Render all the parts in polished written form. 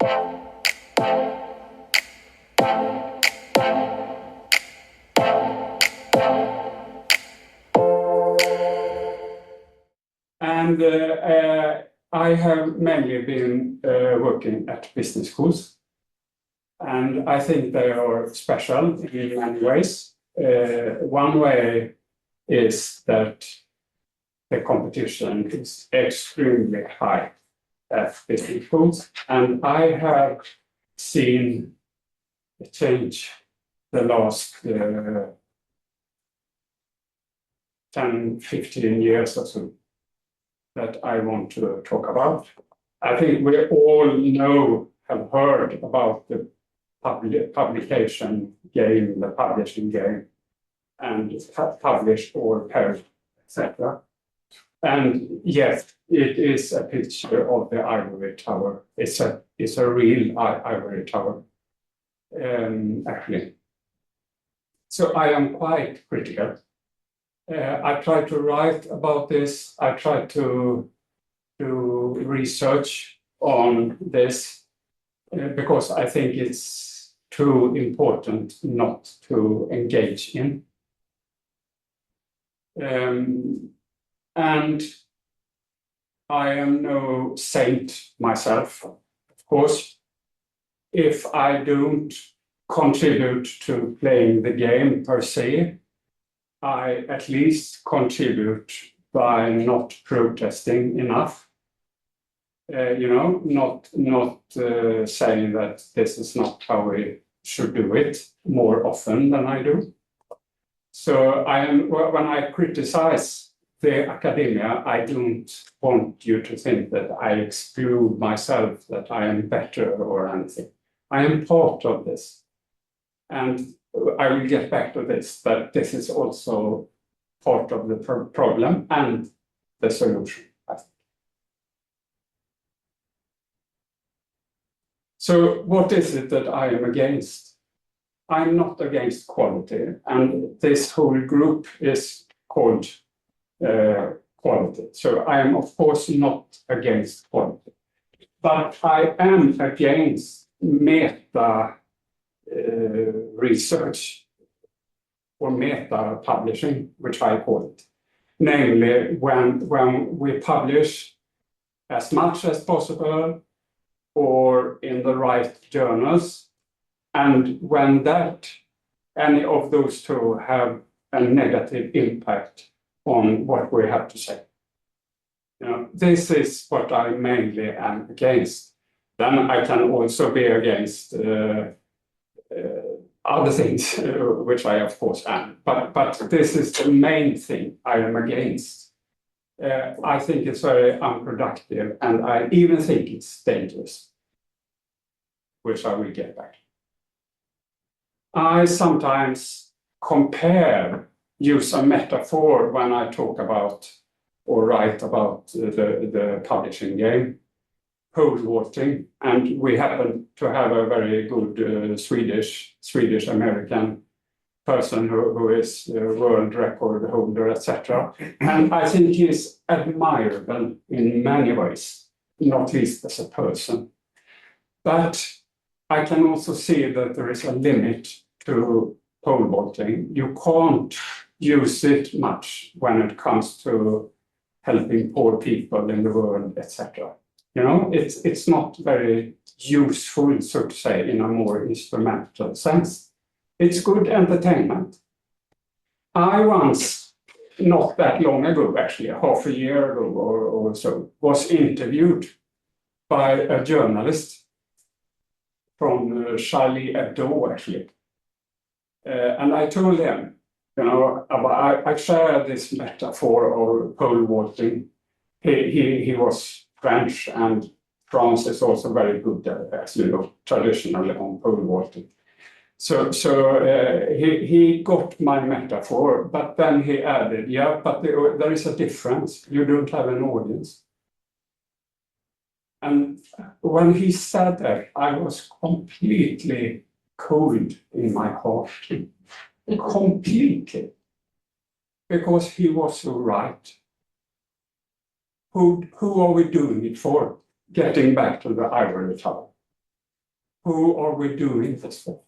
And I have mainly been working at business schools, and I think they are special in many ways. One way is that the competition is extremely high at business schools, and I have seen a change the last 10, 15 years or so that I want to talk about. I think we all have heard about the publication game, the publishing game, and publish or perish, etc. And yes, it is a picture of the ivory tower. It's a real ivory tower, actually. So I am quite critical. I tried to write about this. I tried to do research on this because I think it's too important not to engage in. And I am no saint myself, of course. If I don't contribute to playing the game per se, I at least contribute by not protesting enough. Not saying that this is not how we should do it more often than I do. So when I criticize the academia, I don't want you to think that I exclude myself, that I am better or anything. I am part of this. And I will get back to this, but this is also part of the problem and the solution, I think. So what is it that I am against? I'm not against quality, and this whole group is called quality. So I am, of course, not against quality, but I am against meta research or meta publishing, which I call it. Namely, when we publish as much as possible or in the right journals, and when any of those two have a negative impact on what we have to say. This is what I mainly am against. Then I can also be against other things, which I of course am. But this is the main thing I am against. I think it's very unproductive, and I even think it's dangerous, which I will get back to. I sometimes use a metaphor when I talk about or write about the publishing game, pole vaulting, and we happen to have a very good Swedish-American person who is a world record holder, etc. And I think he is admirable in many ways, not least as a person. But I can also see that there is a limit to pole vaulting. You can't use it much when it comes to helping poor people in the world, etc. It's not very useful, so to say, in a more instrumental sense. It's good entertainment. I once, not that long ago, actually, half a year ago or so, was interviewed by a journalist from Charlie Hebdo, actually. And I told him, I share this metaphor of pole vaulting. He was French, and France is also very good, as you know, traditionally on pole vaulting. So he got my metaphor, but then he added, yeah, but there is a difference. You don't have an audience. And when he said that, I was completely cold in my heart. Completely. Because he was so right. Who are we doing it for? Getting back to the ivory tower. who are we doing this for?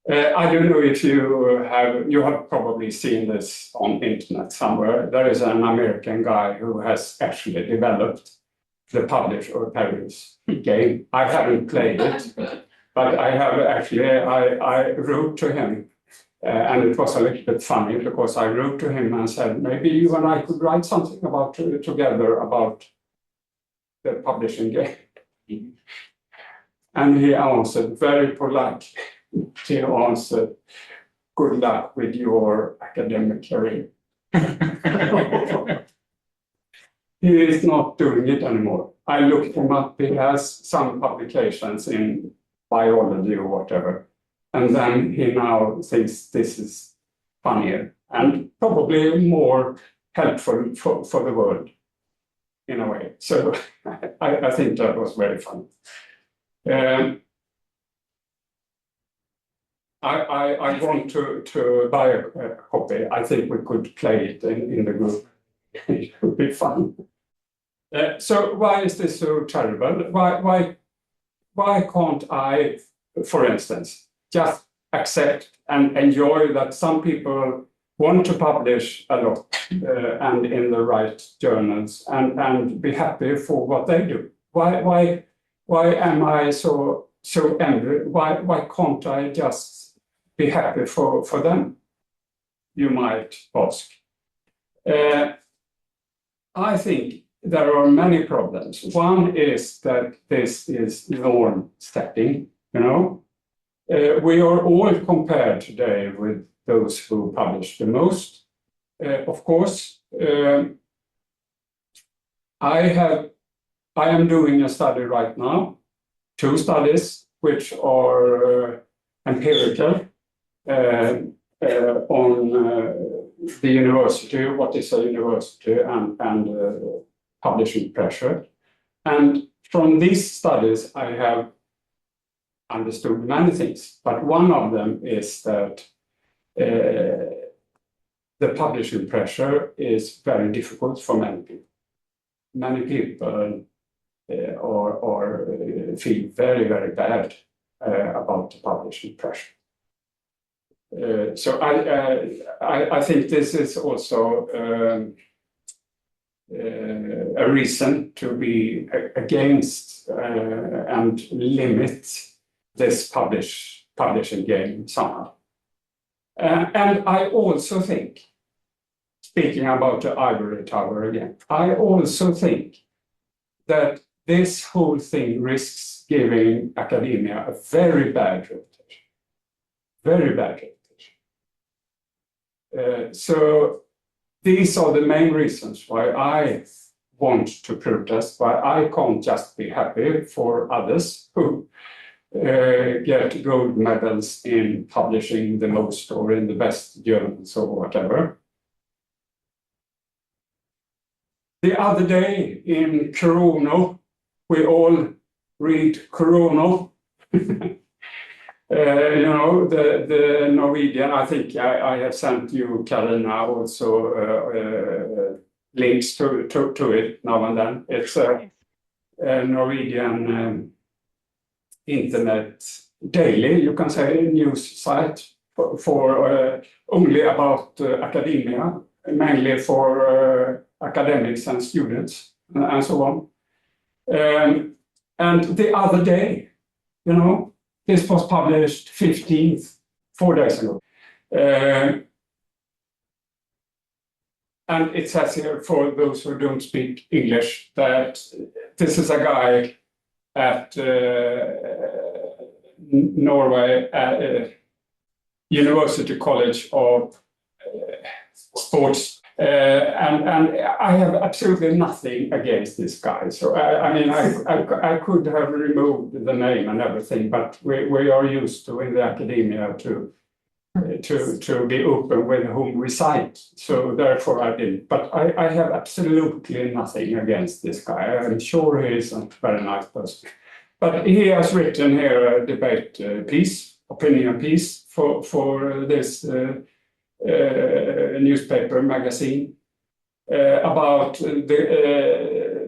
I don't know if you have probably seen this on the internet somewhere. There is an American guy who has actually developed the publish or perish game. I haven't played it, but I have actually, I wrote to him, and it was a little bit funny because I wrote to him and said, maybe you and I could write something about together about the publishing game. And he answered very politely. He answered, good luck with your academic career. He is not doing it anymore. I looked him up. He has some publications in biology or whatever. And then he now thinks this is funnier and probably more helpful for the world in a way. So I think that was very fun. I want to buy a copy. I think we could play it in the group. It would be fun. So why is this so terrible? Why can't I, for instance, just accept and enjoy that some people want to publish a lot and in the right journals and be happy for what they do? Why am I so angry? Why can't I just be happy for them, you might ask. I think there are many problems. One is that this is norm setting, you know. We are all compared today with those who publish the most. Of course, I am doing a study right now, 2 studies which are empirical, on the university, what is a university, and publishing pressure. And from these studies, I have understood many things, but one of them is that the publishing pressure is very difficult for many people. Many people feel very, very bad about the publishing pressure. So I think this is also a reason to be against and limit this publishing game somehow. And I also think, speaking about the ivory tower again, I also think that this whole thing risks giving academia a very bad reputation. Very bad reputation. So these are the main reasons why I want to protest, why I can't just be happy for others who get gold medals in publishing the most or in the best journals or whatever. The other day in Corona, we all read Corona. You know, the Norwegian, I think I have sent you, Karina, also links to it now and then. It's a Norwegian internet daily, you can say, news site for only about academia, mainly for academics and students and so on. And the other day, you know, this was published 15th, 4 days ago. And it says here, for those who don't speak English, that this is a guy at Norway University College of Sports. And I have absolutely nothing against this guy. So I mean, I could have removed the name and everything, but we are used to in the academia to be open with whom we cite. So therefore I didn't. But I have absolutely nothing against this guy. I'm sure he is a very nice person. But he has written here a debate piece, opinion piece for this newspaper magazine about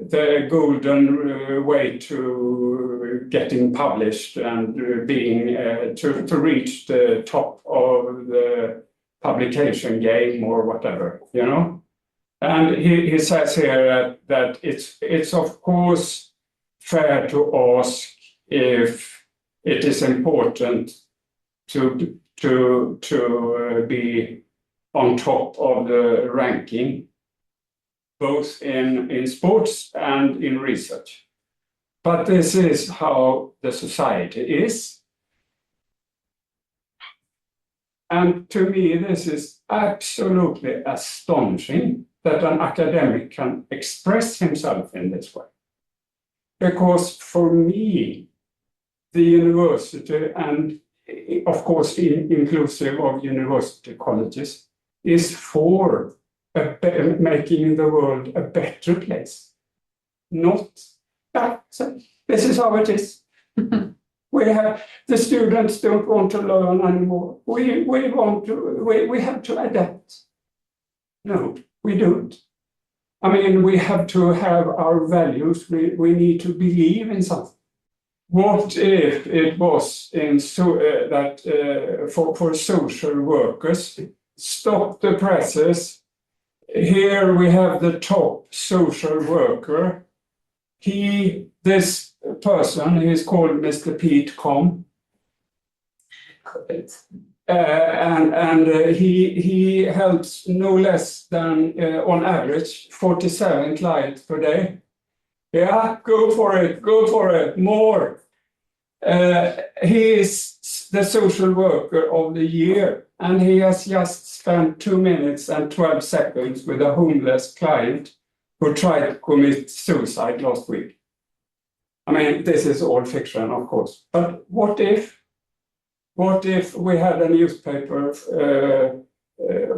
the golden way to getting published and being to reach the top of the publication game or whatever, you know. And he says here that it's of course fair to ask if it is important to be on top of the ranking, both in sports and in research. But this is how the society is. And to me, this is absolutely astonishing that an academic can express himself in this way. Because for me, the university, and of course inclusive of university colleges, is for making the world a better place. Not that. This is how it is. The students don't want to learn anymore. We have to adapt. No, we don't. I mean, we have to have our values. We need to believe in something. What if it was for social workers? Stop the presses. Here we have the top social worker. This person is called Mr. Pete Com. And he helps no less than, on average, 47 clients per day. Yeah, go for it, more. He is the social worker of the year, and he has just spent 2 minutes and 12 seconds with a homeless client who tried to commit suicide last week. I mean, this is all fiction, of course. But what if we had a newspaper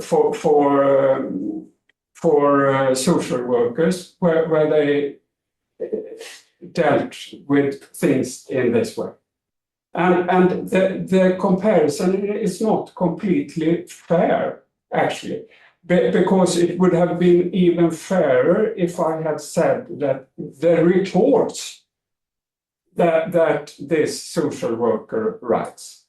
for social workers where they dealt with things in this way? And the comparison is not completely fair, actually, because it would have been even fairer if I had said that the reports that this social worker writes,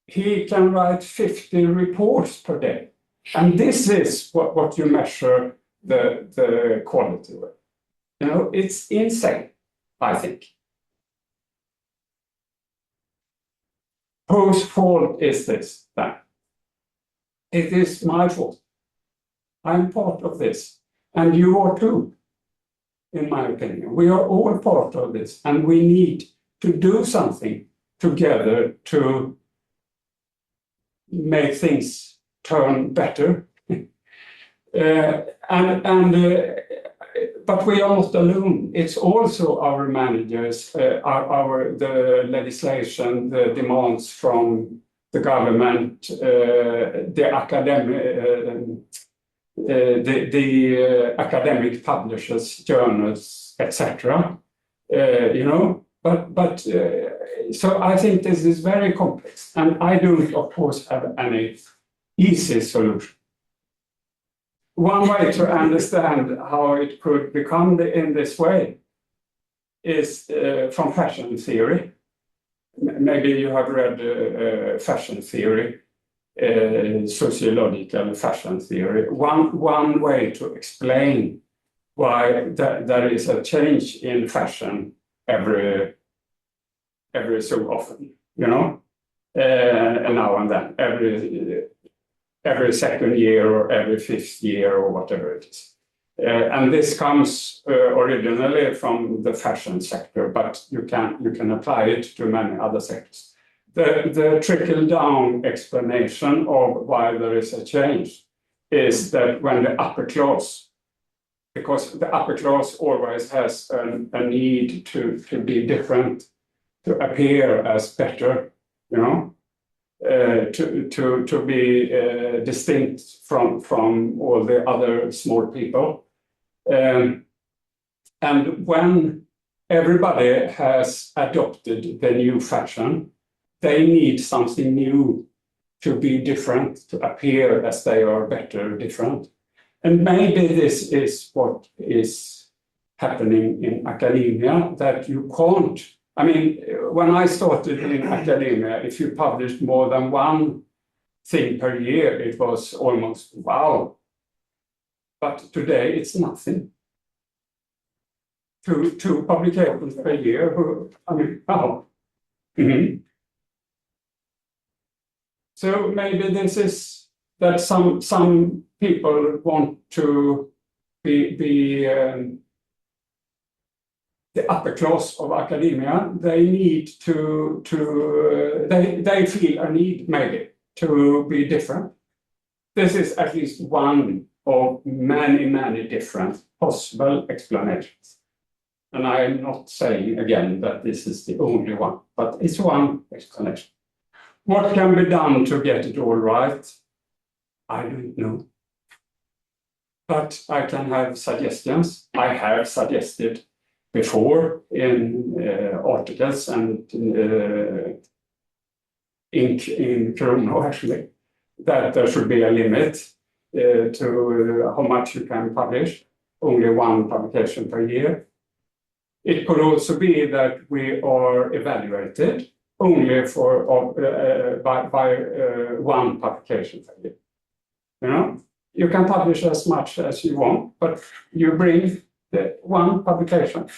he can write 50 reports per day. And this is what you measure the quality with. You know, it's insane, I think. Whose fault is this then? It is my fault. I'm part of this, and you are too, in my opinion. We are all part of this, and we need to do something together to make things turn better. But we are not alone. It's also our managers, the legislation, the demands from the government, the academic publishers, journals, etc. You know, but so I think this is very complex, and I don't, of course, have any easy solution. One way to understand how it could become in this way is from fashion theory. Maybe you have read fashion theory, sociological fashion theory. One way to explain why there is a change in fashion every so often, you know, and now and then, every second year or every fifth year or whatever it is. And this comes originally from the fashion sector, but you can apply it to many other sectors. The trickle-down explanation of why there is a change is that when the upper class, because the upper class always has a need to be different, to appear as better, you know, to be distinct from all the other small people. And when everybody has adopted the new fashion, they need something new to be different, to appear as they are better, different. And maybe this is what is happening in academia that you can't. I mean, when I started in academia, if you published more than one thing per year, it was almost wow. But today it's nothing. Two publications per year. I mean, wow. So maybe this is that some people want to be the upper class of academia. They need they feel a need maybe to be different. This is at least one of many different possible explanations. And I am not saying again that this is the only one, but it's one explanation. What can be done to get it all right? I don't know. But I can have suggestions. I have suggested before in articles and in Kronor actually, that there should be a limit to how much you can publish, only one publication per year. It could also be that we are evaluated only by one publication per year. You know, you can publish as much as you want, but you bring the one publication.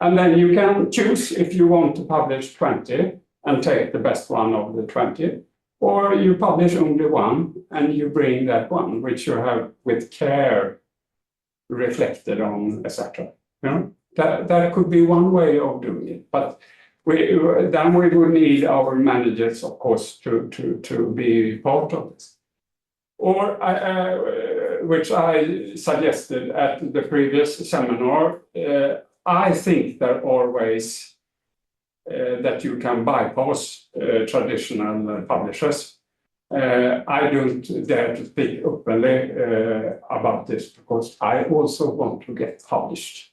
And then you can choose if you want to publish 20 and take the best one of the 20, or you publish only one and you bring that one, which you have with care reflected on, etc. You know, that could be one way of doing it. But then we would need our managers, of course, to be part of this. Or, which I suggested at the previous seminar, I think there are ways that you can bypass traditional publishers. I don't dare to speak openly about this because I also want to get published.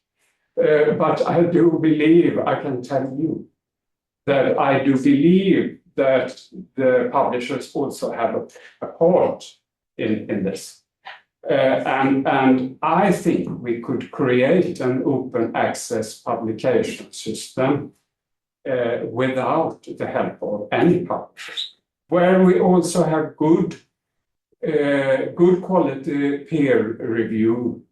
But I do believe, I can tell you, that I do believe that the publishers also have a part in this. And I think we could create an open access publication system without the help of any publishers, where we also have good quality peer review,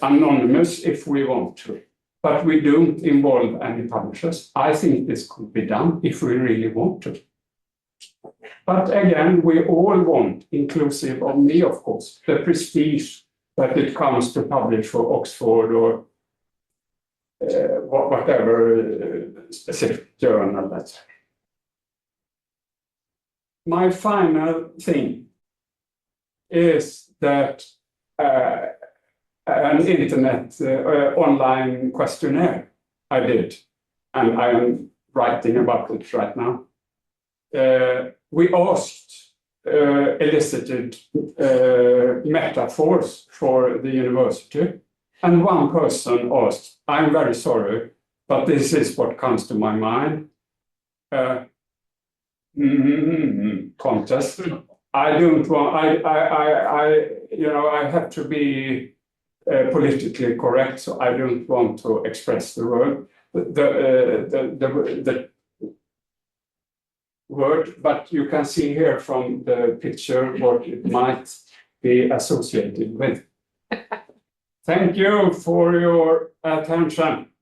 anonymous if we want to, but we don't involve any publishers. I think this could be done if we really want to. But again, we all want, inclusive of me, of course, the prestige that it comes to publish for Oxford or whatever specific journal. That's my final thing is that an internet online questionnaire I did, and I am writing about it right now. We asked elicited metaphors for the university, and one person asked, "I'm very sorry, but this is what comes to my mind." Contest. I don't want. I have to be politically correct, so I don't want to express the word. The word, but you can see here from the picture what it might be associated with. Thank you for your attention.